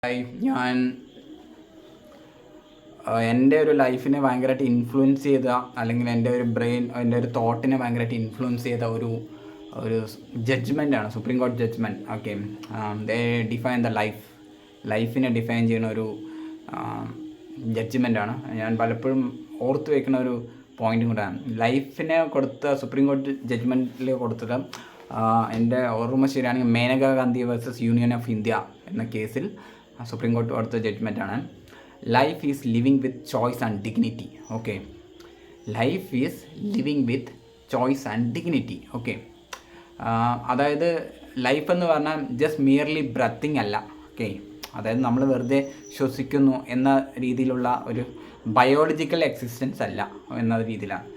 ഞാൻ എൻ്റെ ഒരു ലൈഫിനെ ഭയങ്കരമായിട്ട് ഇൻഫ്ലുവൻസ് ചെയ്ത, അല്ലെങ്കിൽ എൻ്റെ ഒരു ബ്രെയിൻ, എൻ്റെ ഒരു തോട്ടിനെ ഭയങ്കരമായിട്ട് ഇൻഫ്ലുവൻസ് ചെയ്ത ഒരു ജഡ്ജ്മെൻ്റാണ് സുപ്രീം കോടതി judgement. Okay, they define the ലൈഫിനെ ഡിഫൈൻ ചെയ്യുന്ന ഒരു ജഡ്ജ്മെൻ്റാണ്. ഞാൻ പലപ്പോഴും ഓർത്ത് വയ്ക്കുന്ന ഒരു പോയിൻറ്റും കൂടെയാണ്. ലൈഫിനെ കൊടുത്ത സുപ്രീം കോടതി ജഡ്ജ്മെൻറ്റിൽ കൊടുത്തത് എൻ്റെ ഓർമ്മ ശരിയാണെങ്കിൽ Maneka Gandhi versus union of India എന്ന കേസിൽ സുപ്രീം കോടതി കൊടുത്ത ജഡ്ജ്മെൻറ്റാണ്. Life is living with choice and dignity. Okay, life is living with choice and dignity. Okay, അതായത് ലൈഫ് എന്ന് പറഞ്ഞാൽ ജസ്റ്റ് മിയർലി ബ്രത്തിങ് അല്ല. ഓക്കെ, അതായത് നമ്മൾ വെറുതെ ശ്വസിക്കുന്നു എന്ന രീതിയിലുള്ള ഒരു ബയോളജിക്കൽ എക്സിസ്റ്റൻസ് അല്ല എന്ന രീതിയിലാണ്.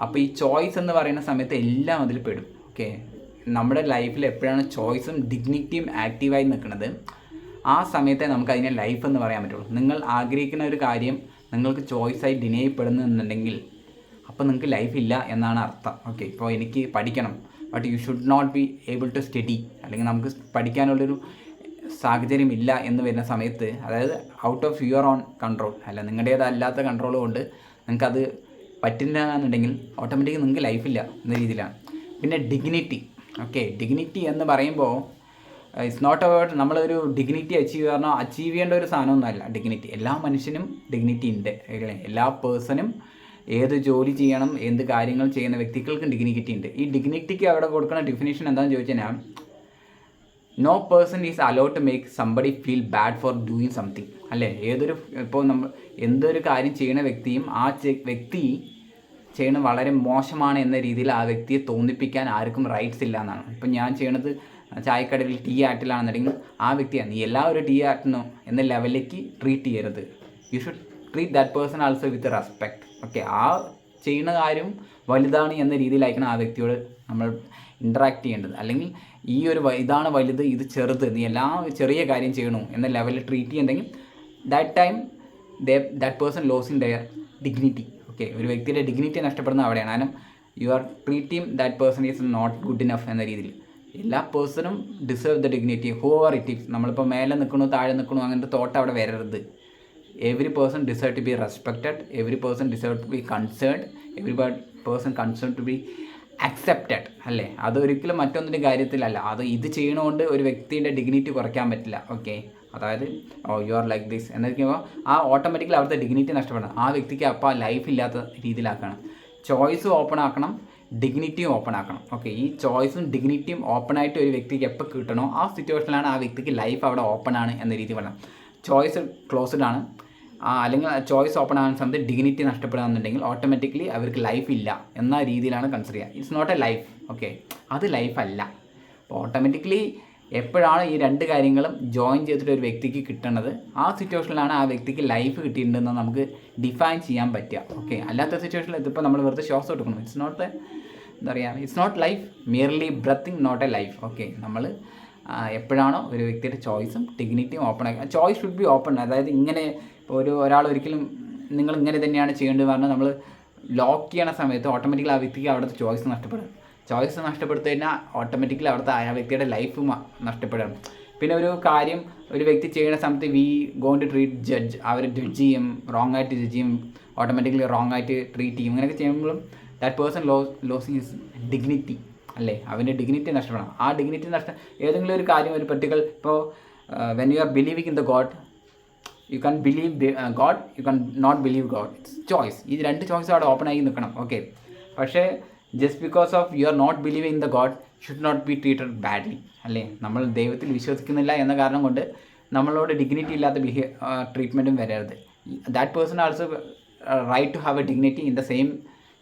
അപ്പോൾ ഈ ചോയ്സ് എന്ന് പറയുന്ന സമയത്ത് എല്ലാം അതിൽ പെടും. ഓക്കെ, നമ്മുടെ ലൈഫിൽ എപ്പോഴാണ് ചോയ്സും ഡിഗ്നിറ്റിയും ആക്റ്റീവായി നിൽക്കുന്നത്, ആ സമയത്തെ നമുക്ക് അതിനെ ലൈഫ് എന്ന് പറയാൻ പറ്റുള്ളൂ. നിങ്ങൾ ആഗ്രഹിക്കുന്ന ഒരു കാര്യം നിങ്ങൾക്ക് ചോയ്സായി ഡിനേ ചെയ്യപ്പെടുന്നുണ്ടെങ്കിൽ അപ്പോൾ നിങ്ങൾക്ക് ലൈഫ് ഇല്ല എന്നാണ് അർത്ഥം. ഓക്കെ, ഇപ്പോൾ എനിക്ക് പഠിക്കണം, but you should not be able to study, അല്ലെങ്കിൽ നമുക്ക് പഠിക്കാനുള്ളൊരു സാഹചര്യം ഇല്ല എന്ന് വരുന്ന സമയത്ത്, അതായത് out of your own control, അല്ല നിങ്ങളുടേതല്ലാത്ത കൺട്രോൾ കൊണ്ട് നിങ്ങൾക്കത് പറ്റില്ല എന്നുണ്ടെങ്കിൽ ഓട്ടോമാറ്റിക്കലി നിങ്ങൾക്ക് ലൈഫില്ല എന്ന രീതിയിലാണ്. പിന്നെ ഡിഗ്നിറ്റി. ഓക്കെ, ഡിഗ്നിറ്റി എന്ന് പറയുമ്പോൾ ഇറ്റ്സ് നോട്ട് അബൌട്ട് നമ്മളൊരു ഡിഗ്നിറ്റി അച്ചീവ് ചെയ്യേണ്ട ഒരു സാധനമൊന്നുമല്ല ഡിഗ്നിറ്റി. എല്ലാ മനുഷ്യനും ഡിഗ്നിറ്റി ഉണ്ട്. എല്ലാ പേഴ്സണും ഏത് ജോലി ചെയ്യണം, എന്ത് കാര്യങ്ങൾ ചെയ്യുന്ന വ്യക്തികൾക്കും ഡിഗ്നിറ്റി ഉണ്ട്. ഈ ഡിഗ്നിറ്റിക്ക് അവിടെ കൊടുക്കുന്ന ഡെഫിനേഷൻ എന്താണെന്ന് ചോദിച്ചു കഴിഞ്ഞാൽ, no person is allowed to make somebody feel bad for doing something. അല്ലേ, ഇപ്പോൾ നമ്മൾ എന്തൊരു കാര്യം ചെയ്യുന്ന വ്യക്തിയും ആ വ്യക്തി ചെയ്യുന്നത് വളരെ മോശമാണ് എന്ന രീതിയിൽ ആ വ്യക്തിയെ തോന്നിപ്പിക്കാൻ ആർക്കും റൈറ്റ്സ് ഇല്ല എന്നാണ്. ഇപ്പം ഞാൻ ചെയ്യണത് ചായക്കടയിൽ ടീ ആർട്ടിലാണെന്നുണ്ടെങ്കിൽ ആ വ്യക്തിയാണ് നീ എല്ലാവരും ടീ ആർട്ടിനോ എന്ന ലെവലിലേക്ക് ട്രീറ്റ് ചെയ്യരുത്. You should treat that person also with respect. Okay, ആ ചെയ്യുന്ന കാര്യം വലുതാണ് എന്ന രീതിയിലായിരിക്കണം ആ വ്യക്തിയോട് നമ്മൾ ഇൻട്രാക്ട് ചെയ്യേണ്ടത്. അല്ലെങ്കിൽ ഈ ഒരു ഇതാണ് വലുത്, ഇത് ചെറുത്, നീ എല്ലാ ചെറിയ കാര്യം ചെയ്യണു എന്ന ലെവലിൽ ട്രീറ്റ് ചെയ്യുന്നുണ്ടെങ്കിൽ that time that person losing their dignity. Okay, ഒരു വ്യക്തിയുടെ ഡിഗ്നിറ്റി നഷ്ടപ്പെടുന്ന അവിടെയാണ്. കാരണം you are treating that person is not good enough എന്ന രീതിയിൽ. എല്ലാ പേഴ്സണും deserve the dignity whoever it is. നമ്മളിപ്പോൾ മേലെ നിൽക്കണു താഴെ നിൽക്കണു അങ്ങനത്തെ തോട്ട് അവിടെ വരരുത്. Every person deserve to be respected, every person deserve to be concerned, every person concern to be accepted. അല്ലേ, അതൊരിക്കലും മറ്റൊന്നിൻ്റെ കാര്യത്തിലല്ല. ഇത് ചെയ്യണതുകൊണ്ട് ഒരു വ്യക്തിയുടെ ഡിഗ്നിറ്റി കുറയ്ക്കാൻ പറ്റില്ല. ഓക്കെ, അതായത് യു ആർ ലൈക്ക് ദിസ് എന്നൊക്കെയുമ്പോൾ ആ ഓട്ടോമാറ്റിക്കലി അവിടുത്തെ ഡിഗ്നിറ്റി നഷ്ടപ്പെടണം. ആ വ്യക്തിക്ക് അപ്പോൾ ആ ലൈഫ് ഇല്ലാത്ത രീതിയിലാക്കണം. ചോയ്സും ഓപ്പൺ ആക്കണം, ഡിഗ്നിറ്റിയും ഓപ്പൺ ആക്കണം. ഓക്കെ, ഈ ചോയ്സും ഡിഗ്നിറ്റിയും ഓപ്പൺ ആയിട്ട് ഒരു വ്യക്തിക്ക് എപ്പോൾ കിട്ടണോ ആ സിറ്റുവേഷനിലാണ് ആ വ്യക്തിക്ക് ലൈഫ് അവിടെ ഓപ്പൺ ആണ് എന്ന രീതി പറയണം. ചോയ്സ് ക്ലോസ്ഡ് ആണ് അല്ലെങ്കിൽ ചോയ്സ് ഓപ്പൺ ആകുന്ന സമയത്ത് ഡിഗ്നിറ്റി നഷ്ടപ്പെടുകയെന്നുണ്ടെങ്കിൽ ഓട്ടോമാറ്റിക്കലി അവർക്ക് ലൈഫ് ഇല്ല എന്ന രീതിയിലാണ് കൺസിഡർ ചെയ്യുക. It's not a life. Okay, അത് ലൈഫല്ല. അപ്പോൾ ഓട്ടോമാറ്റിക്കലി എപ്പോഴാണ് ഈ രണ്ട് കാര്യങ്ങളും ജോയിൻ ചെയ്തിട്ട് ഒരു വ്യക്തിക്ക് കിട്ടുന്നത്, ആ സിറ്റുവേഷനിലാണ് ആ വ്യക്തിക്ക് ലൈഫ് കിട്ടിയിട്ടുണ്ടെന്ന് നമുക്ക് ഡിഫൈൻ ചെയ്യാൻ പറ്റുക. ഓക്കെ, അല്ലാത്ത സിറ്റുവേഷനിൽ ഇതിപ്പോൾ നമ്മൾ വെറുതെ ശ്വാസം എടുക്കണം. ഇറ്റ്സ് നോട്ട് എന്താ പറയുക, it's not life, merely breathing, not a life. Okay, നമ്മൾ എപ്പോഴാണോ ഒരു വ്യക്തിയുടെ ചോയ്സും ഡിഗ്നിറ്റിയും ഓപ്പൺ ആക്കുക, ചോയ്സ് ഷുഡ് ബി ഓപ്പൺ. അതായത് ഇങ്ങനെ ഇപ്പോൾ ഒരാൾ ഒരിക്കലും നിങ്ങൾ ഇങ്ങനെ തന്നെയാണ് ചെയ്യേണ്ടത് പറഞ്ഞാൽ നമ്മൾ ലോക്ക് ചെയ്യണ സമയത്ത് ഓട്ടോമാറ്റിക്കലി ആ വ്യക്തിക്ക് അവിടുത്തെ ചോയ്സ് നഷ്ടപ്പെടും. ചോയ്സ് നഷ്ടപ്പെടുത്തു കഴിഞ്ഞാൽ ഓട്ടോമാറ്റിക്കലി അവിടുത്തെ ആ വ്യക്തിയുടെ ലൈഫ് നഷ്ടപ്പെടും. പിന്നെ ഒരു കാര്യം ഒരു വ്യക്തി ചെയ്യുന്ന സമയത്ത് we going to treat judge, അവർ ജഡ്ജ് ചെയ്യും, റോങ് ആയിട്ട് ജഡ്ജ് ചെയ്യും, ഓട്ടോമാറ്റിക്കലി റോങ് ആയിട്ട് ട്രീറ്റ് ചെയ്യും. ഇങ്ങനെയൊക്കെ ചെയ്യുമ്പോഴും that person losing his dignity. അല്ലേ, അവൻ്റെ ഡിഗ്നിറ്റി നഷ്ടപ്പെടണം. ആ ഡിഗ്നിറ്റി ഏതെങ്കിലും ഒരു കാര്യം ഒരു പെർട്ടിക്കുലർ ഇപ്പോൾ when you are believing in the god, you can believe god, you can not believe god. It's choice. ഈ രണ്ട് ചോയ്സ് അവിടെ ഓപ്പൺ ആയി നിൽക്കണം. ഓക്കെ, പക്ഷേ just because of you are not believing in the god should not be treated badly. അല്ലേ, നമ്മൾ ദൈവത്തിൽ വിശ്വസിക്കുന്നില്ല എന്ന കാരണം കൊണ്ട് നമ്മളോട് ഡിഗ്നിറ്റി ഇല്ലാത്ത ട്രീറ്റ്മെൻറ്റും വരരുത്. That person also right to have a dignity in the same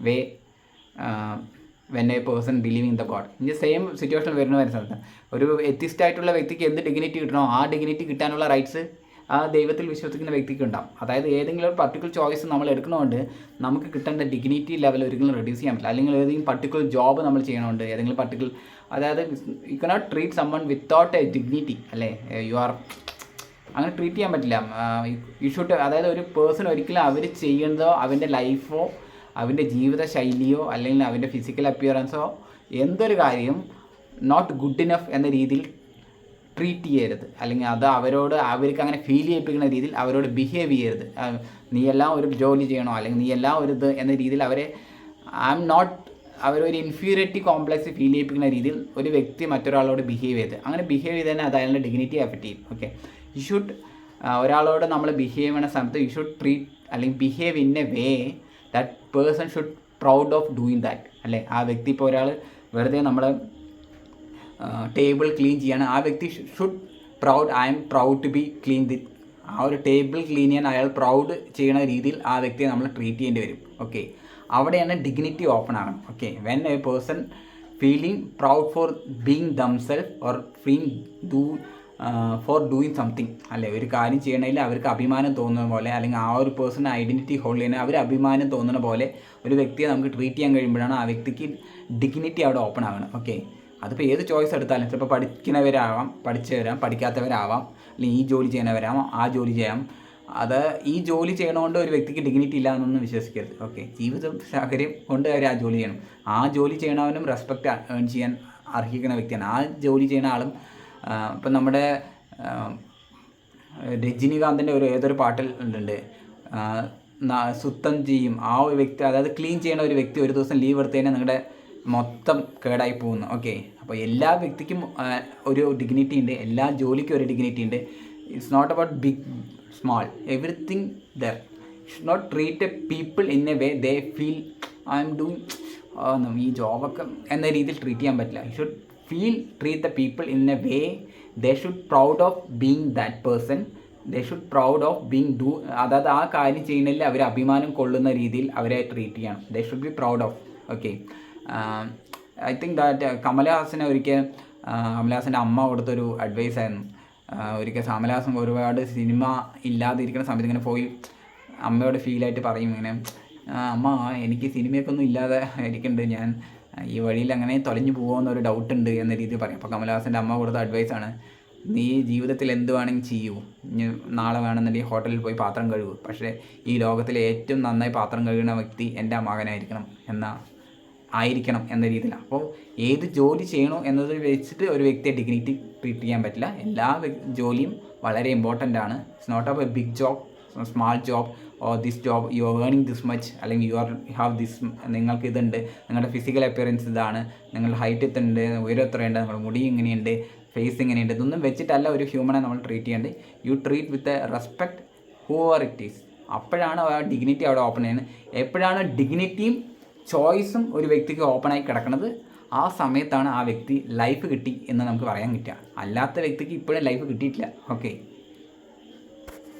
way when a person believing in the god. ഇനി സെയിം സിറ്റുവേഷൻ വരുന്ന സ്ഥലത്ത് ഒരു എത്തിസ്റ്റ് ആയിട്ടുള്ള വ്യക്തിക്ക് എന്ത് ഡിഗ്നിറ്റി കിട്ടണോ ആ ഡിഗ്നിറ്റി കിട്ടാനുള്ള റൈറ്റ്സ് ആ ദൈവത്തിൽ വിശ്വസിക്കുന്ന വ്യക്തിക്ക് ഉണ്ടാവും. അതായത് ഏതെങ്കിലും ഒരു പർട്ടിക്കുലർ ചോയ്സ് നമ്മൾ എടുക്കുന്നതുകൊണ്ട് നമുക്ക് കിട്ടേണ്ട ഡിഗ്നിറ്റി ലെവൽ ഒരിക്കലും റെഡ്യൂസ് ചെയ്യാൻ പറ്റില്ല. അല്ലെങ്കിൽ ഏതെങ്കിലും പർട്ടിക്കുലർ ജോബ് നമ്മൾ ചെയ്യണമുണ്ട്, ഏതെങ്കിലും പർട്ടിക്കുലർ, അതായത് you cannot treat someone without a dignity. അല്ലേ, യു ആർ അങ്ങനെ ട്രീറ്റ് ചെയ്യാൻ പറ്റില്ല. യു ഷുഡ്, അതായത് ഒരു പേഴ്സൺ ഒരിക്കലും അവർ ചെയ്യുന്നതോ അവൻ്റെ ലൈഫോ അവൻ്റെ ജീവിത ശൈലിയോ അല്ലെങ്കിൽ അവൻ്റെ ഫിസിക്കൽ അപ്പിയറൻസോ എന്തൊരു കാര്യം നോട്ട് ഗുഡ് ഇനഫ് എന്ന രീതിയിൽ ട്രീറ്റ് ചെയ്യരുത്, അല്ലെങ്കിൽ അത് അവർക്ക് അങ്ങനെ ഫീൽ ചെയ്യിപ്പിക്കുന്ന രീതിയിൽ അവരോട് ബിഹേവ് ചെയ്യരുത്. നീ എല്ലാം ഒരു ജോലി ചെയ്യണോ, അല്ലെങ്കിൽ നീ എല്ലാം ഒരു ഇത് എന്ന രീതിയിൽ അവരെ അവരൊരു ഇൻഫീരിയറിറ്റി കോംപ്ലക്സ് ഫീൽ ചെയ്യിപ്പിക്കുന്ന രീതിയിൽ ഒരു വ്യക്തി മറ്റൊരാളോട് ബിഹേവ് ചെയ്ത് അങ്ങനെ ബിഹേവ് ചെയ്ത് തന്നെ അത് അയാളുടെ ഡിഗ്നിറ്റി അഫക്റ്റ് ചെയ്യും. ഓക്കെ, യു ഷുഡ് ഒരാളോട് നമ്മൾ ബിഹേവ് ചെയ്യുന്ന സമയത്ത് യു ഷുഡ് ട്രീറ്റ് അല്ലെങ്കിൽ behave in a way that person should proud of doing that. അല്ലേ, ആ വ്യക്തി ഇപ്പോൾ ഒരാൾ വെറുതെ നമ്മൾ ടേബിൾ ക്ലീൻ ചെയ്യാണ്, ആ വ്യക്തി should I am proud to be clean ആ ഒരു ടേബിൾ ക്ലീൻ ചെയ്യാൻ അയാൾ പ്രൗഡ് ചെയ്യുന്ന രീതിയിൽ ആ വ്യക്തിയെ നമ്മൾ ട്രീറ്റ് ചെയ്യേണ്ടി വരും. ഓക്കെ, അവിടെയാണ് ഡിഗ്നിറ്റി ഓപ്പൺ ആകണം. Okay, when a person feeling proud for being themself or four doing something. അല്ലെ, ഒരു കാര്യം ചെയ്യണമെങ്കിൽ അവർക്ക് അഭിമാനം തോന്നുന്ന പോലെ, അല്ലെങ്കിൽ ആ ഒരു പേഴ്സൺ ഐഡൻറ്റിറ്റി ഹോൾഡ് ചെയ്യുന്ന അവർ അഭിമാനം തോന്നുന്ന പോലെ ഒരു വ്യക്തിയെ നമുക്ക് ട്രീറ്റ് ചെയ്യാൻ കഴിയുമ്പോഴാണ് ആ വ്യക്തിക്ക് ഡിഗ്നിറ്റി അവിടെ ഓപ്പൺ ആകണം. ഓക്കെ, അതിപ്പോൾ ഏത് ചോയ്സ് എടുത്താലും ചിലപ്പോൾ പഠിച്ചവരാം, പഠിക്കാത്തവരാവാം, അല്ലെങ്കിൽ ഈ ജോലി ചെയ്യുന്നവരാവാം, ആ ജോലി ചെയ്യാം. അത് ഈ ജോലി ചെയ്യണതുകൊണ്ട് ഒരു വ്യക്തിക്ക് ഡിഗ്നിറ്റി ഇല്ല എന്നൊന്നും വിശ്വസിക്കരുത്. ഓക്കെ, ജീവിത സാഹചര്യം കൊണ്ട് അവർ ആ ജോലി ചെയ്യണം. ആ ജോലി ചെയ്യണവനും റെസ്പെക്റ്റ് ഏൺ ചെയ്യാൻ അർഹിക്കുന്ന വ്യക്തിയാണ്. ആ ജോലി ചെയ്യുന്ന ആളും ഇപ്പം നമ്മുടെ രജനികാന്തിൻ്റെ ഏതൊരു പാട്ടിൽ ഉണ്ട്, സുത്തം ചെയ്യും ആ ഒരു വ്യക്തി, അതായത് ക്ലീൻ ചെയ്യുന്ന ഒരു വ്യക്തി ഒരു ദിവസം ലീവ് എടുത്തു കഴിഞ്ഞാൽ നിങ്ങളുടെ മൊത്തം കേടായി പോകുന്നു. ഓക്കെ, അപ്പോൾ എല്ലാ വ്യക്തിക്കും ഒരു ഡിഗ്നിറ്റി ഉണ്ട്, എല്ലാ ജോലിക്കും ഒരു ഡിഗ്നിറ്റി ഉണ്ട്. It's not about big small, everything there. Should not treat a people in a way they feel I am doing ഈ ജോബൊക്കെ എന്ന രീതിയിൽ ട്രീറ്റ് ചെയ്യാൻ പറ്റില്ല. You should treat the people in a way they should proud of being that person, they should proud of being അതായത് ആ കാര്യം ചെയ്യുന്നതിൽ അവർ അഭിമാനം കൊള്ളുന്ന രീതിയിൽ അവരെ ട്രീറ്റ് ചെയ്യണം. they should be proud of. Okay, I think that കമലഹാസനെ കമലഹാസൻ്റെ അമ്മ കൊടുത്തൊരു അഡ്വൈസ് ആയിരുന്നു. ഒരിക്കൽ കമലഹാസൻ ഒരുപാട് സിനിമ ഇല്ലാതിരിക്കുന്ന സമയത്ത് ഇങ്ങനെ പോയി അമ്മയോട് ഫീലായിട്ട് പറയും ഇങ്ങനെ, അമ്മ എനിക്ക് സിനിമയൊക്കെ ഒന്നും ഇല്ലാതെ ഇരിക്കുന്നുണ്ട്, ഞാൻ ഈ വഴിയിൽ അങ്ങനെ തൊലഞ്ഞു പോകുമെന്നൊരു ഡൗട്ടുണ്ട് എന്ന രീതിയിൽ പറയും. അപ്പോൾ കമലഹാസൻ്റെ അമ്മ കൊടുത്ത അഡ്വൈസാണ്, നീ ജീവിതത്തിൽ എന്ത് വേണമെങ്കിൽ ചെയ്യൂ, നാളെ വേണമെന്നുണ്ടെങ്കിൽ ഹോട്ടലിൽ പോയി പാത്രം കഴുകൂ, പക്ഷേ ഈ ലോകത്തിലെ ഏറ്റവും നന്നായി പാത്രം കഴുകുന്ന വ്യക്തി എൻ്റെ മകനായിരിക്കണം എന്ന രീതിയിലാണ്. അപ്പോൾ ഏത് ജോലി ചെയ്യണോ എന്നത് വെച്ചിട്ട് ഒരു വ്യക്തിയെ ഡിഗ്നിറ്റി ട്രീറ്റ് ചെയ്യാൻ പറ്റില്ല. എല്ലാ ജോലിയും വളരെ ഇമ്പോർട്ടൻ്റ് ആണ്. It's not a big job, small job or this job you are earning this much, അല്ലെങ്കിൽ യു ഹാവ് ദിസ്, നിങ്ങൾക്ക് ഇതുണ്ട്, നിങ്ങളുടെ ഫിസിക്കൽ അപ്പിയറൻസ് ഇതാണ്, നിങ്ങളുടെ ഹൈറ്റ് എത്തുന്നുണ്ട്, ഉയരം എത്രയുണ്ട്, നിങ്ങളുടെ മുടി ഇങ്ങനെയുണ്ട്, ഫേസ് ഇങ്ങനെയുണ്ട്, ഇതൊന്നും വെച്ചിട്ടല്ല ഒരു ഹ്യൂമനെ നമ്മൾ ട്രീറ്റ് ചെയ്യേണ്ടത്. U treat with a respect Hoover it is. അപ്പോഴാണ് ആ ഡിഗ്നിറ്റി അവിടെ ഓപ്പൺ ചെയ്യുന്നത്. എപ്പോഴാണ് ഡിഗ്നിറ്റിയും ചോയ്സും ഒരു വ്യക്തിക്ക് ഓപ്പണായി കിടക്കുന്നത്, ആ സമയത്താണ് ആ വ്യക്തി ലൈഫ് കിട്ടി എന്ന് നമുക്ക് പറയാൻ പറ്റുക. അല്ലാത്ത വ്യക്തിക്ക് ഇപ്പോഴും ലൈഫ് കിട്ടിയിട്ടില്ല. ഓക്കെ.